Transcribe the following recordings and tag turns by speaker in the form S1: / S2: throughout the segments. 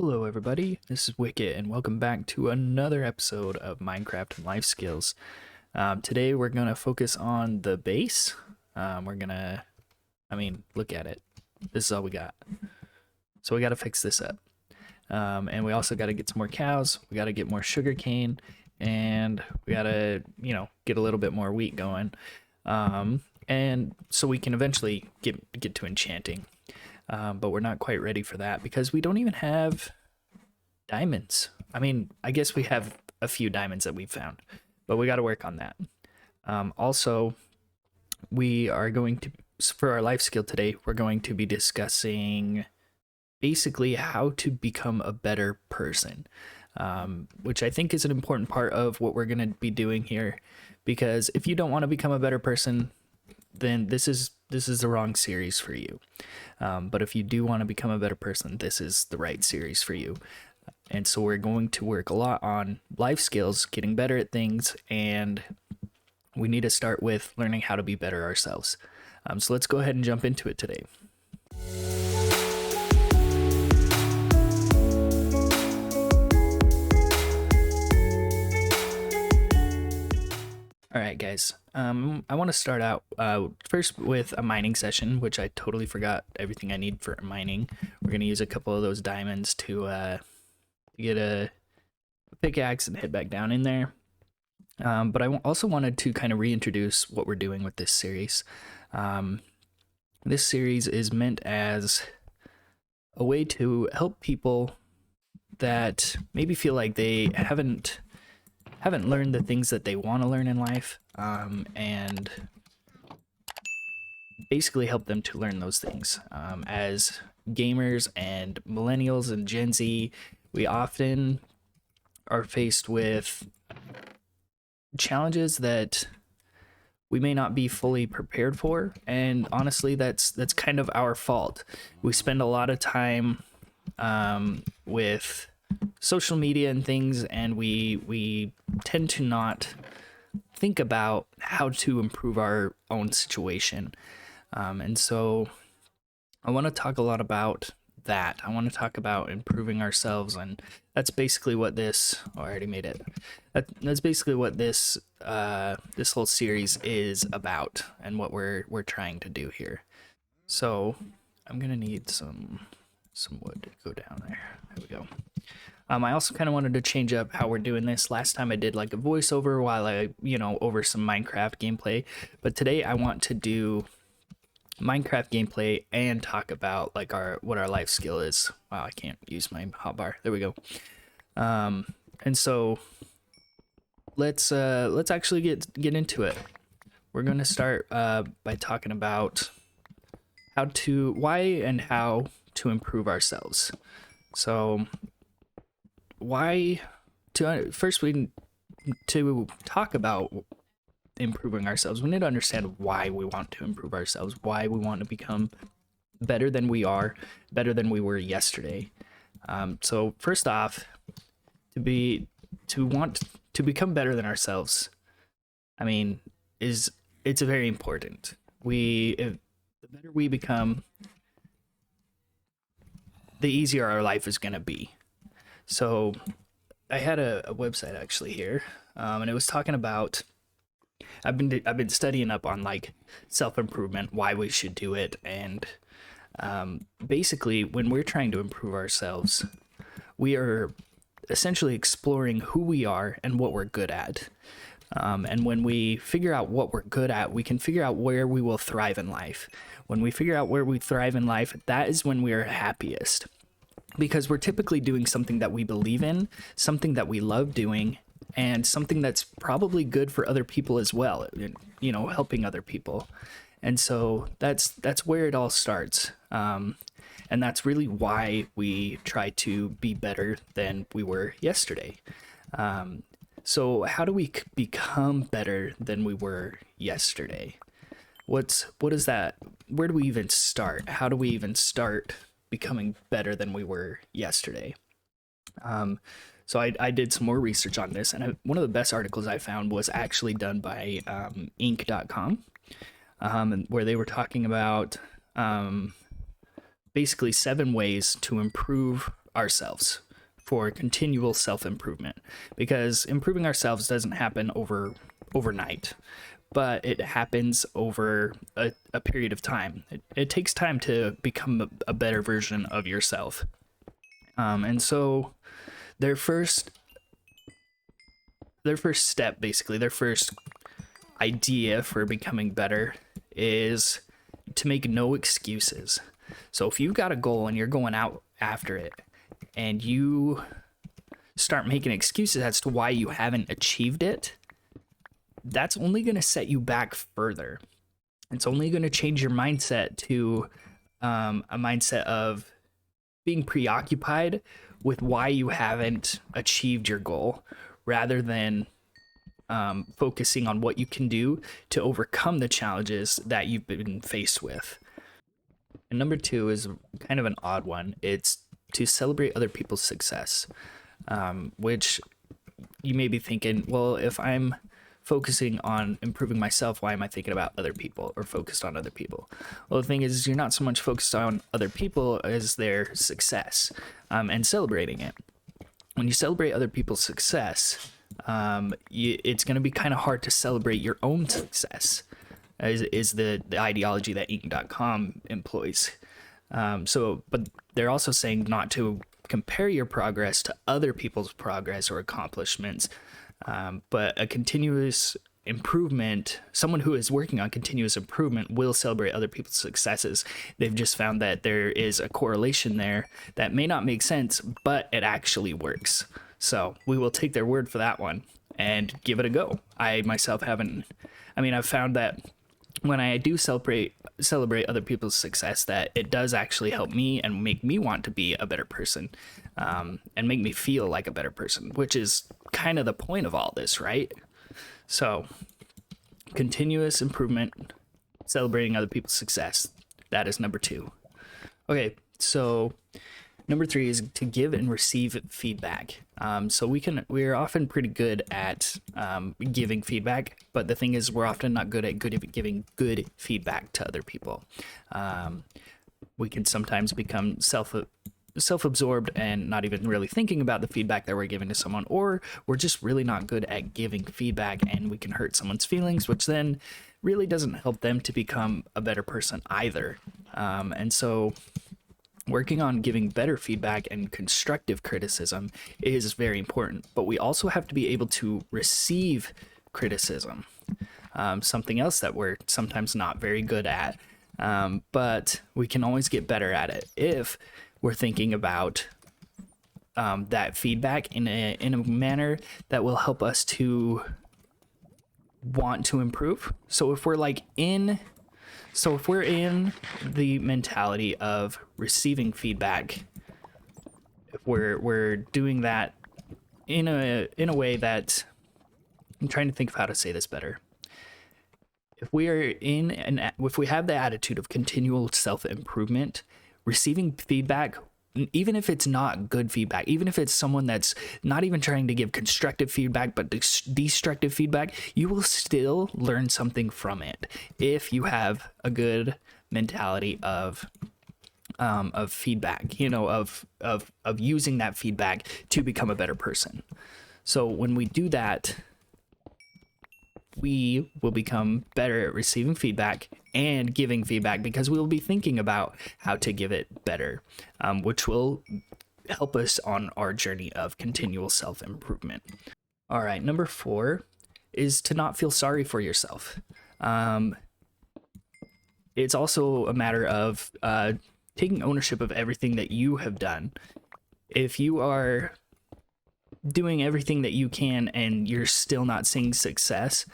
S1: Hello everybody, this is Wicket and welcome back to another episode of Minecraft and Life Skills. Today we're going to focus on the base. Look at it. This is all we got. So we got to fix this up. And we also got to get some more cows, we got to get more sugar cane, and we got to, get a little bit more wheat going. And so we can eventually get to enchanting. But we're not quite ready for that because we don't even have diamonds. I guess we have a few diamonds that we've found, but we got to work on that. Also, we are going to, for our life skill today, we're going to be discussing basically how to become a better person, which I think is an important part of what we're going to be doing here, because if you don't want to become a better person, then this is the wrong series for you. But if you do want to become a better person, this is the right series for you. And so we're going to work a lot on life skills, getting better at things, and we need to start with learning how to be better ourselves. So let's go ahead and jump into it today. All right, guys. I want to start out first with a mining session, which I totally forgot everything I need for mining. We're going to use a couple of those diamonds to get a pickaxe and head back down in there. But I also wanted to kind of reintroduce what we're doing with this series. This series is meant as a way to help people that maybe feel like they haven't learned the things that they want to learn in life, and basically help them to learn those things. As gamers and millennials and Gen Z, we often are faced with challenges that we may not be fully prepared for, and honestly, that's kind of our fault. We spend a lot of time with social media and things, and we tend to not think about how to improve our own situation. And so I want to talk a lot about that. I want to talk about improving ourselves, and that's basically what this, I already made it. That's basically what this this whole series is about, and what we're trying to do here. So I'm gonna need some wood to go down there. There we go. I also kind of wanted to change up how we're doing this. Last time I did like a voiceover while I, over some Minecraft gameplay. But today I want to do Minecraft gameplay and talk about like what our life skill is. Wow, I can't use my hotbar. There we go. And so let's actually get into it. We're going to start by talking about why and how to improve ourselves. So first we need to talk about improving ourselves. We need to understand why we want to improve ourselves, why we want to become better than we are, better than we were yesterday. So first off, to want to become better than ourselves, it's very important. The better we become, the easier our life is going to be. So I had a website actually here, and it was talking about, I've been studying up on like self-improvement, why we should do it, and basically when we're trying to improve ourselves, we are essentially exploring who we are and what we're good at. And when we figure out what we're good at, we can figure out where we will thrive in life. When we figure out where we thrive in life, that is when we are happiest. Because we're typically doing something that we believe in, something that we love doing, and something that's probably good for other people as well, helping other people. And so that's where it all starts. And that's really why we try to be better than we were yesterday. So how do we become better than we were yesterday? What is that? Where do we even start? How do we even start becoming better than we were yesterday? So I did some more research on this, and one of the best articles I found was actually done by Inc.com, where they were talking about basically 7 ways to improve ourselves, for continual self-improvement, because improving ourselves doesn't happen overnight, but it happens over a period of time. It takes time to become a better version of yourself. And so their first step, basically, their first idea for becoming better is to make no excuses. So if you've got a goal and you're going out after it, and you start making excuses as to why you haven't achieved it, that's only going to set you back further. It's only going to change your mindset to a mindset of being preoccupied with why you haven't achieved your goal, rather than focusing on what you can do to overcome the challenges that you've been faced with. And number 2 is kind of an odd one. It's to celebrate other people's success, which you may be thinking, well, if I'm focusing on improving myself, why am I thinking about other people or focused on other people? Well, the thing is, you're not so much focused on other people as their success, and celebrating it. When you celebrate other people's success, it's going to be kind of hard to celebrate your own success, is the ideology that Inc.com employs. But they're also saying not to compare your progress to other people's progress or accomplishments, but a continuous improvement, someone who is working on continuous improvement will celebrate other people's successes. They've just found that there is a correlation there that may not make sense, but it actually works. So we will take their word for that one and give it a go. I myself I've found that when I do celebrate other people's success, that it does actually help me and make me want to be a better person, and make me feel like a better person, which is kind of the point of all this, right? So continuous improvement, celebrating other people's success, that is number 2. Okay, so number 3 is to give and receive feedback. So we're often pretty good at giving feedback, but the thing is, we're often not good at giving good feedback to other people. We can sometimes become self-absorbed and not even really thinking about the feedback that we're giving to someone, or we're just really not good at giving feedback, and we can hurt someone's feelings, which then really doesn't help them to become a better person either. And so working on giving better feedback and constructive criticism is very important, but we also have to be able to receive criticism, something else that we're sometimes not very good at, but we can always get better at it if we're thinking about that feedback in a manner that will help us to want to improve. So if we're in the mentality of receiving feedback, if we're doing that in a way that, I'm trying to think of how to say this better. If we have the attitude of continual self-improvement, receiving feedback, even if it's not good feedback, even if it's someone that's not even trying to give constructive feedback but destructive feedback, you will still learn something from it if you have a good mentality of feedback, of using that feedback to become a better person. So when we do that, we will become better at receiving feedback and giving feedback, because we will be thinking about how to give it better, which will help us on our journey of continual self-improvement. All right, number 4 is to not feel sorry for yourself. It's also a matter of taking ownership of everything that you have done. If you are doing everything that you can and you're still not seeing success,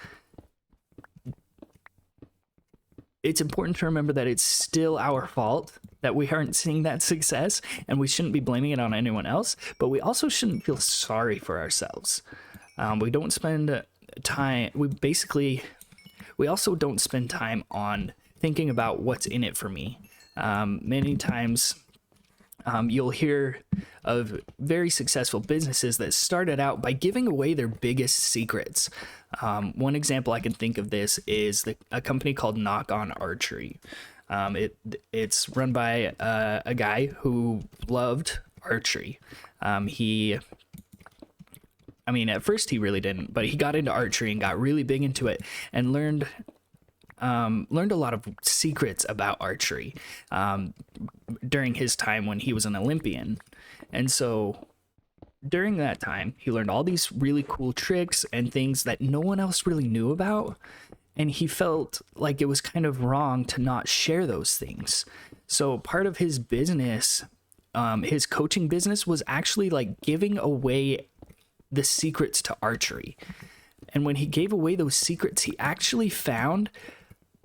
S1: it's important to remember that it's still our fault that we aren't seeing that success, and we shouldn't be blaming it on anyone else, but we also shouldn't feel sorry for ourselves. We don't spend time, we also don't spend time on thinking about what's in it for me. Many times you'll hear of very successful businesses that started out by giving away their biggest secrets. One example I can think of this is a company called Knock On Archery. It's run by a guy who loved archery. At first he really didn't, but he got into archery and got really big into it and learned a lot of secrets about archery during his time when he was an Olympian. And so during that time, he learned all these really cool tricks and things that no one else really knew about. And he felt like it was kind of wrong to not share those things. So part of his business, his coaching business, was actually like giving away the secrets to archery. And when he gave away those secrets, he actually found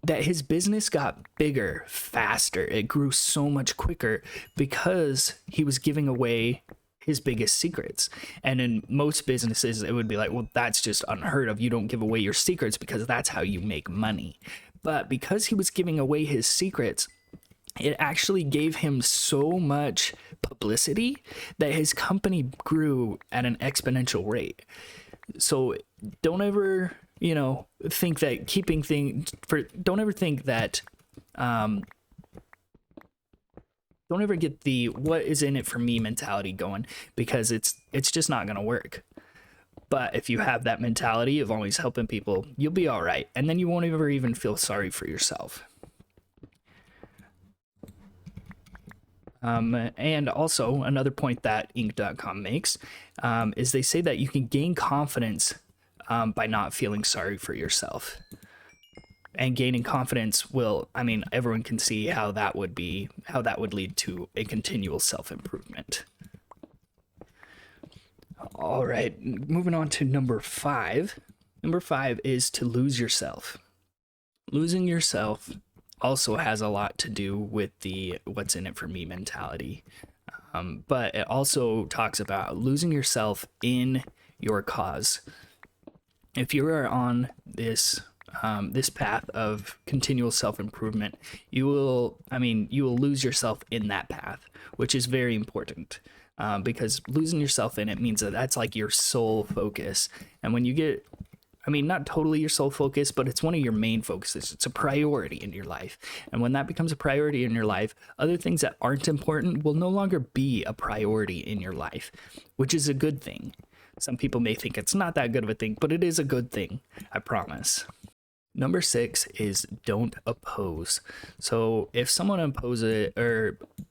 S1: that his business got bigger faster. It grew so much quicker because he was giving away his biggest secrets. And in most businesses, it would be like, well, that's just unheard of. You don't give away your secrets because that's how you make money. But because he was giving away his secrets, it actually gave him so much publicity that his company grew at an exponential rate. So don't ever, think that don't ever get the what is in it for me mentality going, because it's just not going to work. But if you have that mentality of always helping people, you'll be all right. And then you won't ever even feel sorry for yourself. And also another point that Inc.com makes is they say that you can gain confidence by not feeling sorry for yourself. And gaining confidence everyone can see how that would lead to a continual self-improvement. All right, moving on to number 5. Number 5 is to lose yourself. Losing yourself also has a lot to do with the what's in it for me mentality. But it also talks about losing yourself in your cause. If you are on this path of continual self-improvement, you will lose yourself in that path, which is very important. Because losing yourself in it means that that's like your sole focus. And when you get, not totally your sole focus, but it's one of your main focuses. It's a priority in your life. And when that becomes a priority in your life, other things that aren't important will no longer be a priority in your life, which is a good thing. Some people may think it's not that good of a thing, but it is a good thing, I promise. Number 6 is don't oppose. So if someone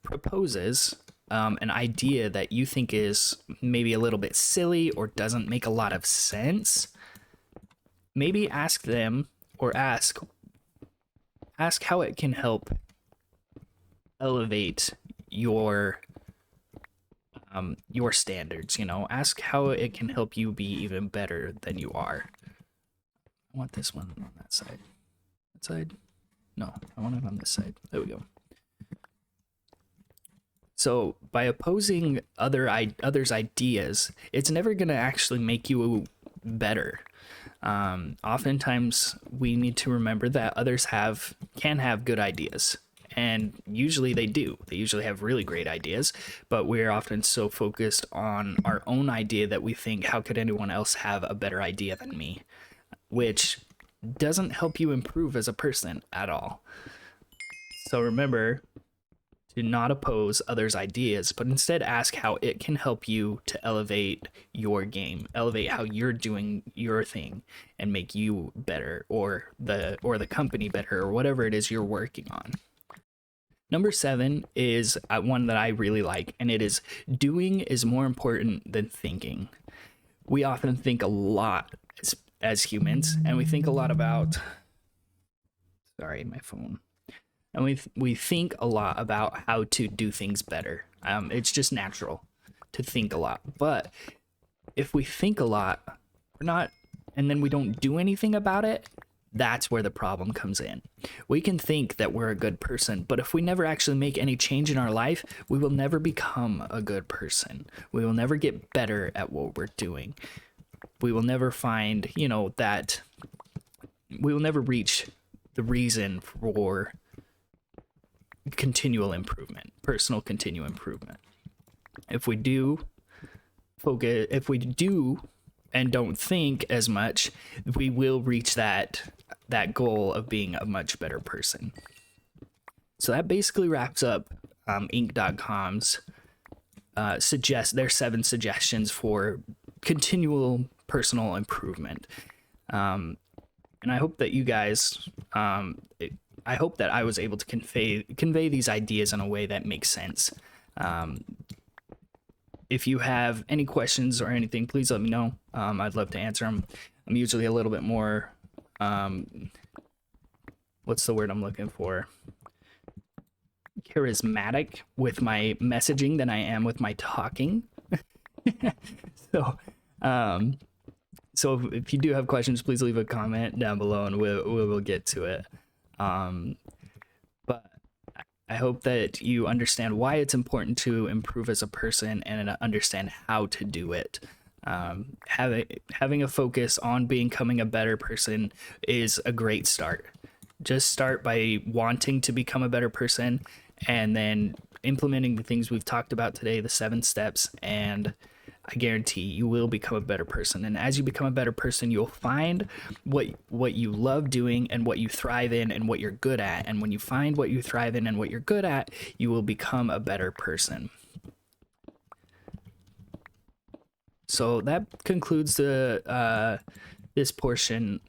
S1: proposes an idea that you think is maybe a little bit silly or doesn't make a lot of sense, maybe ask them, or ask how it can help elevate your standards. Ask how it can help you be even better than you are. I want this one on that side. That side? No, I want it on this side. There we go. So by opposing others' ideas, it's never going to actually make you better. Oftentimes we need to remember that others can have good ideas, and usually they do. They usually have really great ideas, but we're often so focused on our own idea that we think, how could anyone else have a better idea than me? Which doesn't help you improve as a person at all. So remember to not oppose others' ideas, but instead ask how it can help you to elevate your game, elevate how you're doing your thing, and make you better, or the company better, or whatever it is you're working on. Number 7 is one that I really like, and it is doing is more important than thinking. We often think a lot as humans, and we think a lot about, sorry, my phone. And we think a lot about how to do things better. It's just natural to think a lot. But if we think a lot, and then we don't do anything about it, that's where the problem comes in. We can think that we're a good person, but if we never actually make any change in our life, we will never become a good person. We will never get better at what we're doing. We will never find, that we will never reach the reason for continual improvement, personal continual improvement. If we do and don't think as much, we will reach that goal of being a much better person. So that basically wraps up Inc.com's suggest their 7 suggestions for continual personal improvement. And I hope that you guys, I hope that I was able to convey these ideas in a way that makes sense. If you have any questions or anything, please let me know. I'd love to answer them. I'm usually a little bit more, what's the word I'm looking for? Charismatic with my messaging than I am with my talking. So, so if you do have questions, please leave a comment down below and we'll get to it. But I hope that you understand why it's important to improve as a person and understand how to do it. Having a focus on becoming a better person is a great start. Just start by wanting to become a better person and then implementing the things we've talked about today, the 7 steps, and I guarantee you will become a better person. And as you become a better person, you'll find what you love doing and what you thrive in and what you're good at. And when you find what you thrive in and what you're good at, you will become a better person. So that concludes the this portion,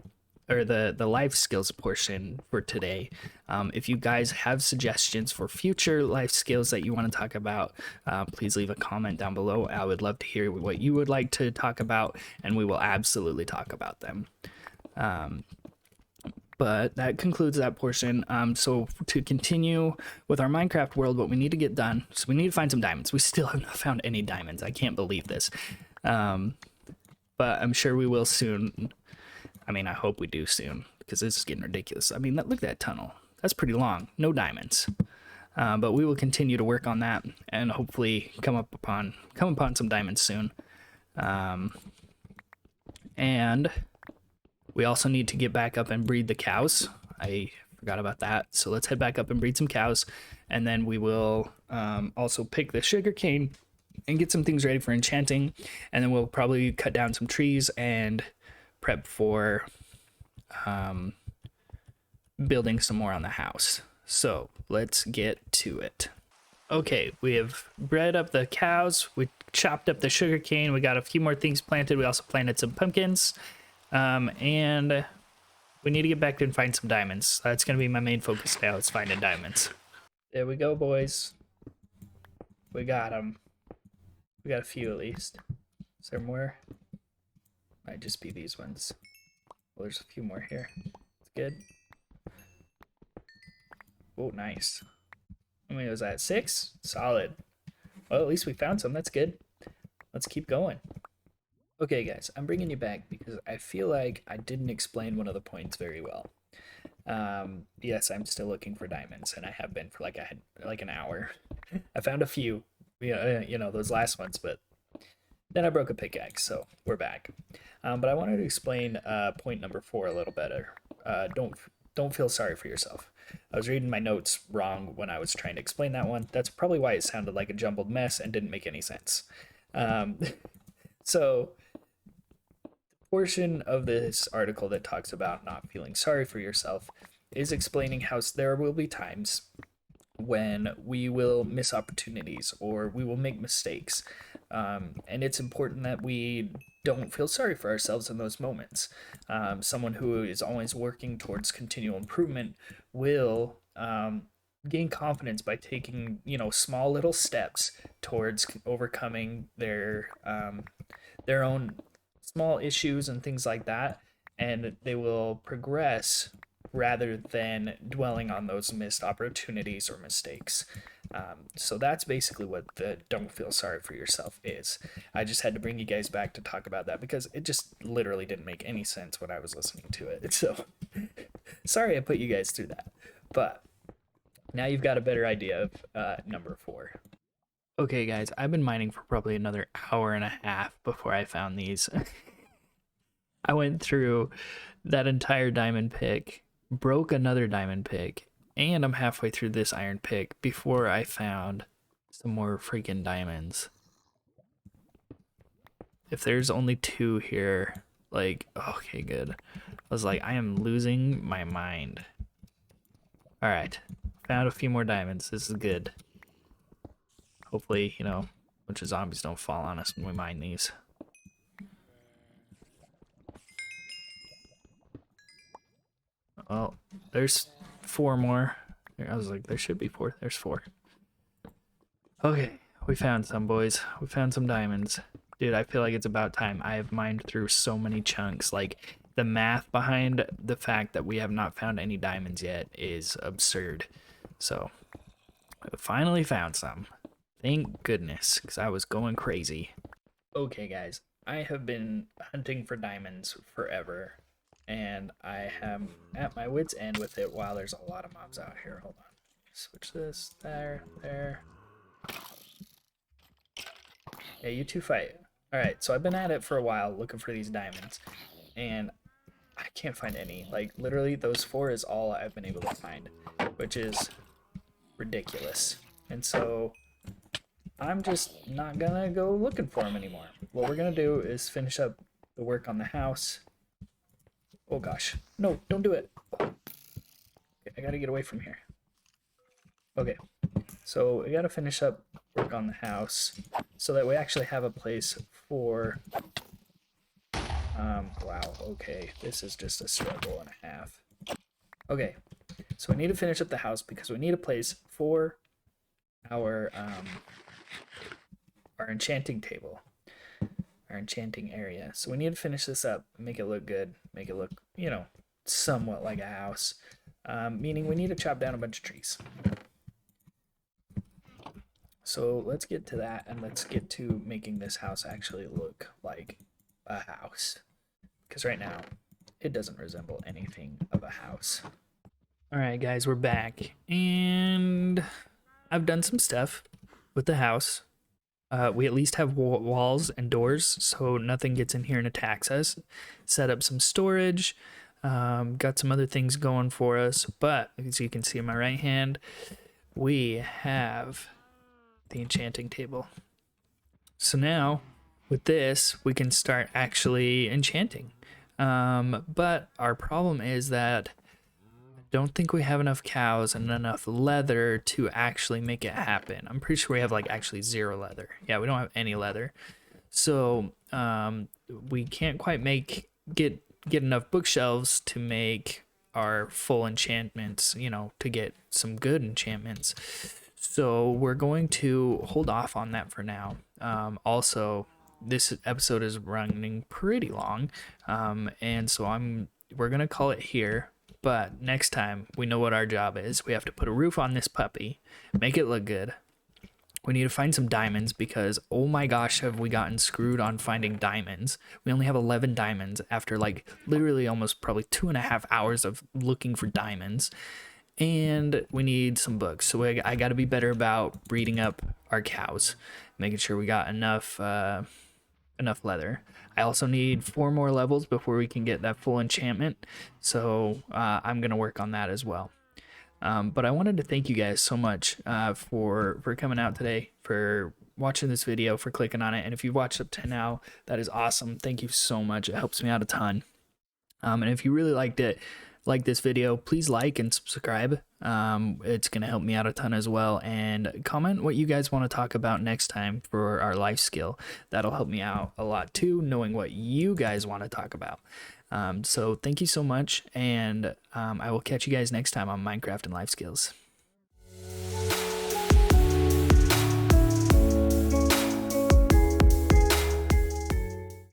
S1: or the life skills portion for today. If you guys have suggestions for future life skills that you want to talk about, please leave a comment down below. I would love to hear what you would like to talk about, and we will absolutely talk about them. But that concludes that portion. So to continue with our Minecraft world, what we need to get done, so we need to find some diamonds. We still have not found any diamonds. I can't believe this. But I'm sure we will soon. I mean, I hope we do soon, because this is getting ridiculous. I mean, look at that tunnel. That's pretty long. No diamonds. But we will continue to work on that and hopefully come upon some diamonds soon. And we also need to get back up and breed the cows. I forgot about that. So let's head back up and breed some cows. And then we will also pick the sugar cane and get some things ready for enchanting. And then we'll probably cut down some trees and prep for building some more on the house. So let's get to it. Okay, we have bred up the cows, we chopped up the sugar cane, we got a few more things planted, we also planted some pumpkins, and we need to get back and find some diamonds. That's going to be my main focus now, is finding diamonds. There we go, boys. We got them. We got a few at least. Is there more? Might just be these ones. Well, there's a few more here. It's good. Oh, nice. How many was that? 6? Solid. Well, at least we found some. That's good. Let's keep going. Okay, guys, I'm bringing you back because I feel like I didn't explain one of the points very well. Yes, I'm still looking for diamonds, and I have been for like an hour. I found a few, you know, those last ones, but then I broke a pickaxe, so we're back. But I wanted to explain point number 4 a little better. Don't feel sorry for yourself. I was reading my notes wrong when I was trying to explain that one. That's probably why it sounded like a jumbled mess and didn't make any sense. So the portion of this article that talks about not feeling sorry for yourself is explaining how there will be times when we will miss opportunities or we will make mistakes. And it's important that we don't feel sorry for ourselves in those moments. Someone who is always working towards continual improvement will gain confidence by taking, small little steps towards overcoming their own small issues and things like that, and they will progress rather than dwelling on those missed opportunities or mistakes. So that's basically what the don't feel sorry for yourself is. I just had to bring you guys back to talk about that because it just literally didn't make any sense when I was listening to it. So sorry I put you guys through that. But now you've got a better idea of number 4. Okay, guys, I've been mining for probably another hour and a half before I found these. I went through that entire diamond pick, broke another diamond pick, and I'm halfway through this iron pick before I found some more freaking diamonds. If there's only 2 here, like, okay, good. I was like, I am losing my mind. All right, found a few more diamonds. This is good. Hopefully, we'll bunch of zombies don't fall on us when we mine these. Oh, there's 4 more. I was like, there should be 4. There's 4. Okay, we found some, boys. We found some diamonds. Dude, I feel like it's about time. I have mined through so many chunks. Like, the math behind the fact that we have not found any diamonds yet is absurd. So, I finally found some. Thank goodness, because I was going crazy. Okay, guys. I have been hunting for diamonds forever. And I am at my wit's end with it while there's a lot of mobs out here. Hold on. Switch this. There. Yeah, you two fight. Alright, so I've been at it for a while looking for these diamonds. And I can't find any. Like, literally, those 4 is all I've been able to find. Which is ridiculous. And so, I'm just not gonna go looking for them anymore. What we're gonna do is finish up the work on the house. Oh gosh. No, don't do it. Okay, I gotta get away from here. Okay, so we gotta finish up work on the house so that we actually have a place for... wow, okay. This is just a struggle and a half. Okay, so we need to finish up the house because we need a place for our enchanting table. Our enchanting area. So we need to finish this up, make it look good, make it look, you know, somewhat like a house. Meaning we need to chop down a bunch of trees. So let's get to that and let's get to making this house actually look like a house. Because right now, it doesn't resemble anything of a house. Alright guys, we're back. And I've done some stuff with the house. We at least have walls and doors, so nothing gets in here and attacks us. Set up some storage. Got some other things going for us. But, as you can see in my right hand, we have the enchanting table. So now, with this, we can start actually enchanting. But our problem is that don't think we have enough cows and enough leather to actually make it happen. I'm pretty sure we have like actually 0 leather. Yeah, we don't have any leather. So we can't quite get enough bookshelves to make our full enchantments, you know, to get some good enchantments. So we're going to hold off on that for now. Also, this episode is running pretty long. And so we're going to call it here. But next time, we know what our job is. We have to put a roof on this puppy, make it look good. We need to find some diamonds because, oh my gosh, have we gotten screwed on finding diamonds. We only have 11 diamonds after like literally almost probably 2.5 hours of looking for diamonds. And we need some books. So I got to be better about breeding up our cows, making sure we got enough leather. I also need 4 more levels before we can get that full enchantment, so I'm gonna work on that as well. But I wanted to thank you guys so much for coming out today, for watching this video, for clicking on it, and if you've watched up to now, that is awesome. Thank you so much. It helps me out a ton. And if you really liked this video, please like and subscribe. It's gonna help me out a ton as well, and comment what you guys want to talk about next time for our life skill. That'll help me out a lot too, knowing what you guys want to talk about. So thank you so much, and I will catch you guys next time on Minecraft and Life Skills.